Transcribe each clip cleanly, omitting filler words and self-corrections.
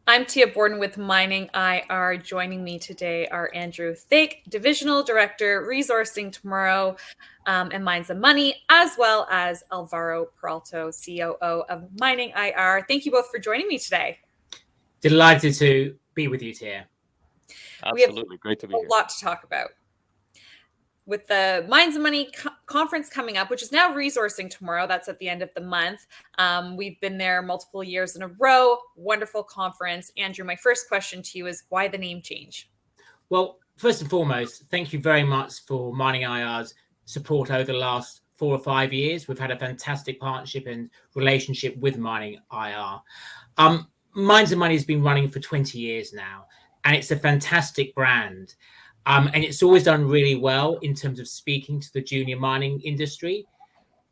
I'm Tia Borden with MiningIR. Joining me today are Andrew Thake, Divisional Director, Resourcing Tomorrow and Mines and Money, as well as Alvaro Peralta, COO of MiningIR. Thank you both for joining me today. Delighted to be with you, Tia. Absolutely. Great to be here. A lot to talk about. With the Mines and Money conference coming up, which is now Resourcing Tomorrow, that's at the end of the month. We've been there multiple years in a row. Wonderful conference. Andrew, my first question to you is why the name change? Well, first and foremost, thank you very much for MiningIR's support over the last 4 or 5 years. We've had a fantastic partnership and relationship with MiningIR. Mines and Money has been running for 20 years now, and it's a fantastic brand. And it's always done really well in terms of speaking to the junior mining industry.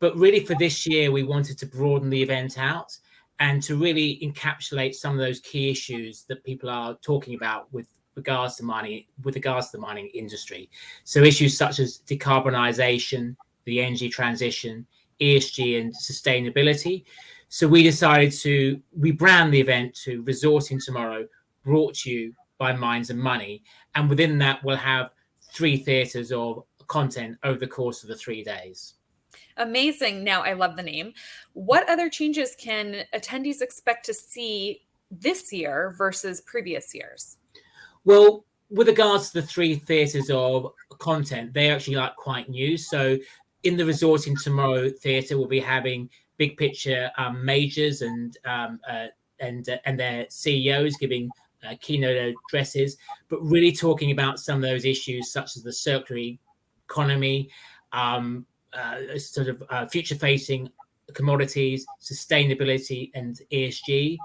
But really for this year, we wanted to broaden the event out and to really encapsulate some of those key issues that people are talking about with regards to the mining industry. So issues such as decarbonisation, the energy transition, ESG and sustainability. So we decided to rebrand the event to Resourcing Tomorrow, brought to you by Mines and Money. And within that, we'll have 3 theatres of content over the course of the 3 days. Amazing. Now, I love the name. What other changes can attendees expect to see this year versus previous years? Well, with regards to the 3 theatres of content, they're actually quite new. So in the Resourcing Tomorrow theatre, we'll be having big picture majors and their CEOs giving keynote addresses, but really talking about some of those issues such as the circular economy, future-facing commodities, sustainability, and ESG.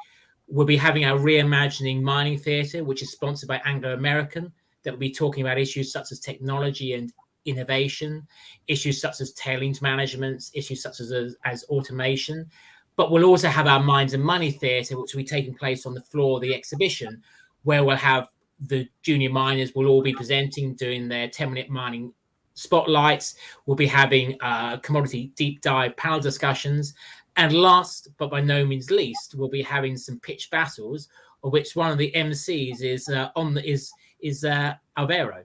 We'll be having our Reimagining mining theatre, which is sponsored by Anglo American, that will be talking about issues such as technology and innovation, issues such as tailings management, issues such as automation. But we'll also have our Mines and Money theatre, which will be taking place on the floor of the exhibition, where we'll have the junior miners will all be presenting, doing their 10-minute mining spotlights. We'll be having commodity deep dive panel discussions. And last, but by no means least, we'll be having some pitch battles, of which one of the MCs is Alvaro.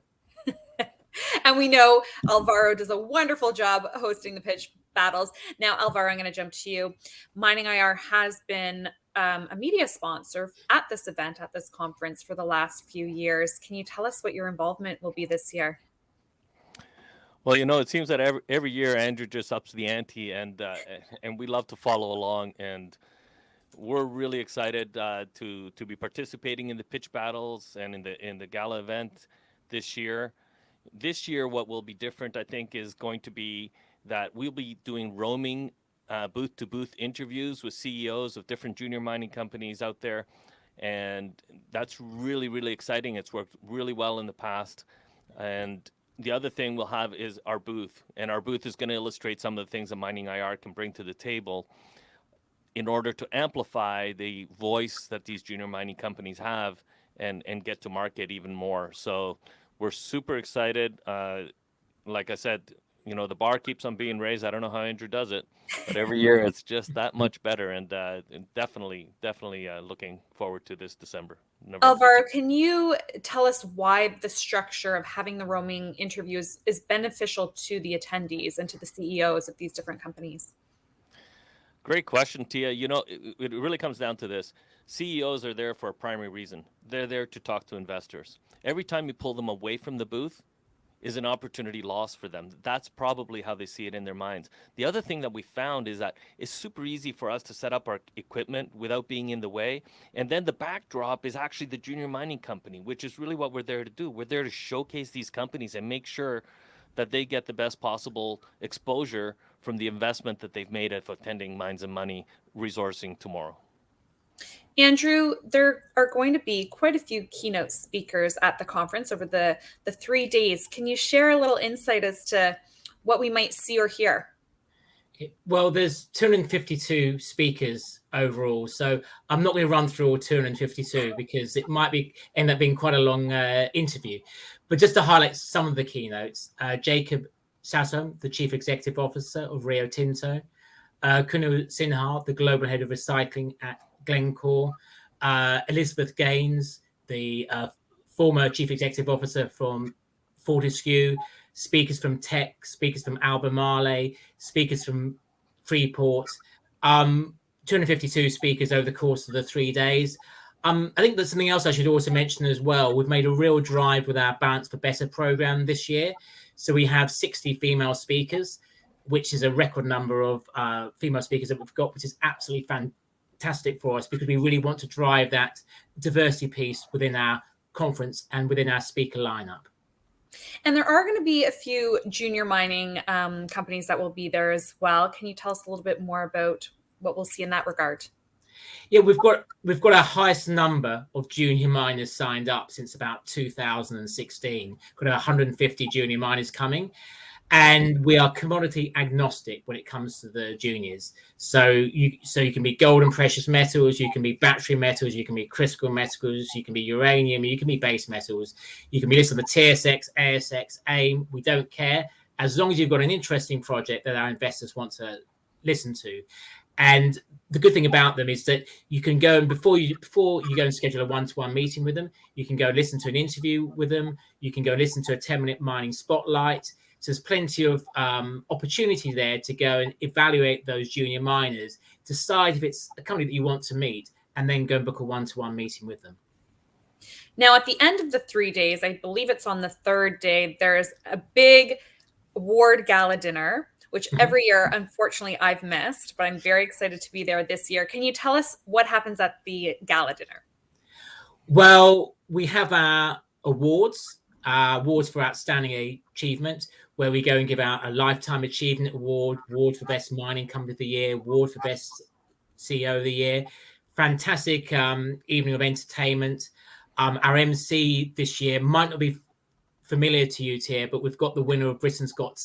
And we know Alvaro does a wonderful job hosting the pitch battles. Now, Alvaro, I'm going to jump to you. MiningIR has been a media sponsor at this event, at this conference for the last few years. Can you tell us what your involvement will be this year? Well, it seems that every year Andrew just ups the ante, and we love to follow along. And we're really excited to be participating in the pitch battles and in the gala event this year. This year, what will be different, I think, is going to be that we'll be doing roaming booth-to-booth interviews with CEOs of different junior mining companies out there. And that's really, really exciting. It's worked really well in the past. And the other thing we'll have is our booth. And our booth is going to illustrate some of the things that MiningIR can bring to the table in order to amplify the voice that these junior mining companies have and get to market even more. So we're super excited. Like I said, the bar keeps on being raised. I don't know how Andrew does it, but every year it's just that much better. And definitely looking forward to this November. Alvaro, can you tell us why the structure of having the roaming interviews is beneficial to the attendees and to the CEOs of these different companies? Great question, Tia. It really comes down to this. CEOs are there for a primary reason. They're there to talk to investors. Every time you pull them away from the booth is an opportunity lost for them. That's probably how they see it in their minds. The other thing that we found is that it's super easy for us to set up our equipment without being in the way. And then the backdrop is actually the junior mining company, which is really what we're there to do. We're there to showcase these companies and make sure that they get the best possible exposure from the investment that they've made at attending Mines and Money Resourcing Tomorrow. Andrew, there are going to be quite a few keynote speakers at the conference over the 3 days. Can you share a little insight as to what we might see or hear? Well, there's 252 speakers overall, so I'm not going to run through all 252 because it might end up being quite a long interview. But just to highlight some of the keynotes, Jacob Sasson, the Chief Executive Officer of Rio Tinto, Kunu Sinha, the Global Head of Recycling at Glencore, Elizabeth Gaines, the former Chief Executive Officer from Fortescue, speakers from Thake, speakers from Albemarle, speakers from Freeport, 252 speakers over the course of the 3 days. I think that's something else I should also mention as well. We've made a real drive with our Balance for Better program this year. So we have 60 female speakers, which is a record number of female speakers that we've got, which is absolutely fantastic for us because we really want to drive that diversity piece within our conference and within our speaker lineup. And there are going to be a few junior mining companies that will be there as well. Can you tell us a little bit more about what we'll see in that regard? Yeah, we've got our highest number of junior miners signed up since about 2016. Got 150 junior miners coming, and we are commodity agnostic when it comes to the juniors. So you can be gold and precious metals, you can be battery metals, you can be critical metals, you can be uranium, you can be base metals, you can be listed on the TSX, ASX, AIM. We don't care as long as you've got an interesting project that our investors want to listen to. And the good thing about them is that you can go and before you go and schedule a one-to-one meeting with them, you can go listen to an interview with them. You can go listen to a 10-minute mining spotlight. So there's plenty of opportunity there to go and evaluate those junior miners, decide if it's a company that you want to meet, and then go and book a one-to-one meeting with them. Now, at the end of the 3 days, I believe it's on the third day, there's a big award gala dinner, which every year, unfortunately, I've missed, but I'm very excited to be there this year. Can you tell us what happens at the gala dinner? Well, we have our awards for outstanding achievement, where we go and give out a Lifetime Achievement Award, award for Best Mining Company of the Year, award for Best CEO of the Year. Fantastic evening of entertainment. Our MC this year might not be familiar to you, Tia, but we've got the winner of Britain's Got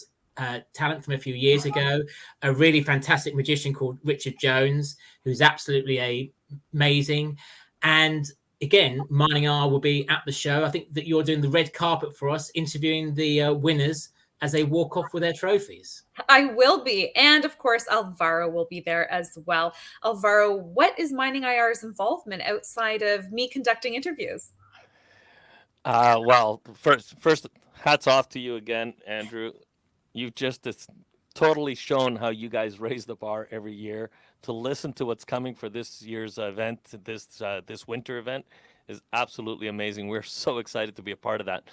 Talent from a few years ago, a really fantastic magician called Richard Jones, who's absolutely amazing. And again, MiningIR will be at the show. I think that you're doing the red carpet for us, interviewing the winners as they walk off with their trophies. I will be. And of course, Alvaro will be there as well. Alvaro, what is MiningIR's involvement outside of me conducting interviews? Well, first, hats off to you again, Andrew. You've just totally shown how you guys raise the bar every year. To listen to what's coming for this year's event, this winter event, is absolutely amazing. We're so excited to be a part of that.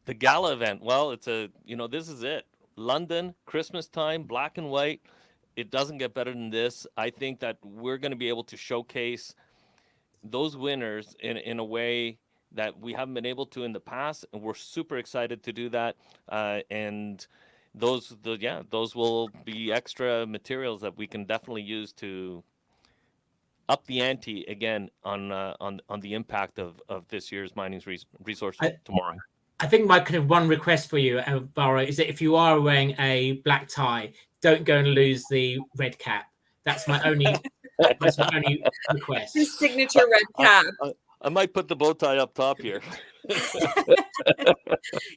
The gala event, well, this is it. London, Christmas time, black and white. It doesn't get better than this. I think that we're going to be able to showcase those winners in a way that we haven't been able to in the past, and we're super excited to do that. And those will be extra materials that we can definitely use to up the ante again on the impact of this year's mining resource tomorrow. I think my kind of one request for you, Alvaro, is that if you are wearing a black tie, don't go and lose the red cap. That's my only request. His signature red cap. I might put the bow tie up top here.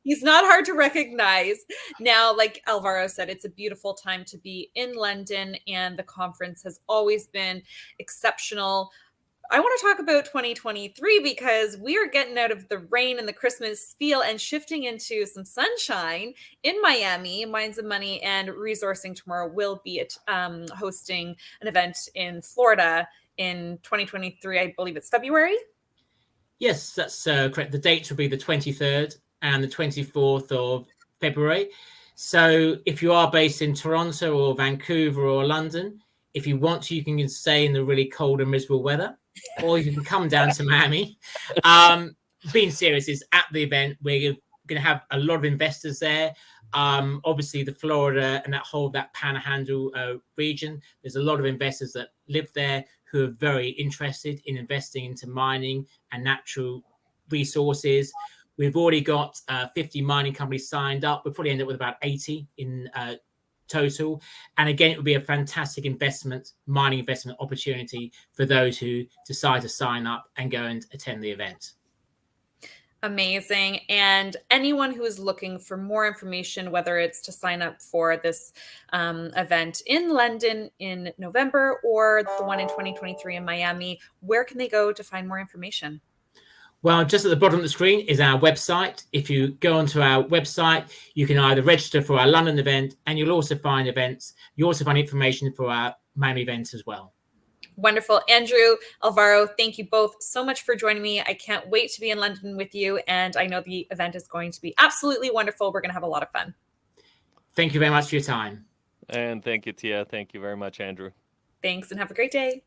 He's not hard to recognize. Now, like Alvaro said, it's a beautiful time to be in London, and the conference has always been exceptional. I want to talk about 2023 because we are getting out of the rain and the Christmas feel and shifting into some sunshine in Miami. Mines and Money and Resourcing tomorrow will be hosting an event in Florida in 2023. I believe it's February. Yes, that's correct. The dates will be the 23rd and the 24th of February. So if you are based in Toronto or Vancouver or London, if you want to, you can stay in the really cold and miserable weather, or you can come down to Miami. Being serious, is at the event, we're going to have a lot of investors there. Obviously, the Florida and that Panhandle region, there's a lot of investors that live there who are very interested in investing into mining and natural resources. We've already got 50 mining companies signed up. We'll probably end up with about 80 in total. And again, it would be a fantastic mining investment opportunity for those who decide to sign up and go and attend the event. Amazing. And anyone who is looking for more information, whether it's to sign up for this event in London in November or the one in 2023 in Miami, where can they go to find more information? Well, just at the bottom of the screen is our website. If you go onto our website, you can either register for our London event, and you'll also find events. You also find information for our Miami events as well. Wonderful. Andrew, Alvaro, thank you both so much for joining me. I can't wait to be in London with you, and I know the event is going to be absolutely wonderful. We're going to have a lot of fun. Thank you very much for your time. And thank you, Tia. Thank you very much, Andrew. Thanks, and have a great day.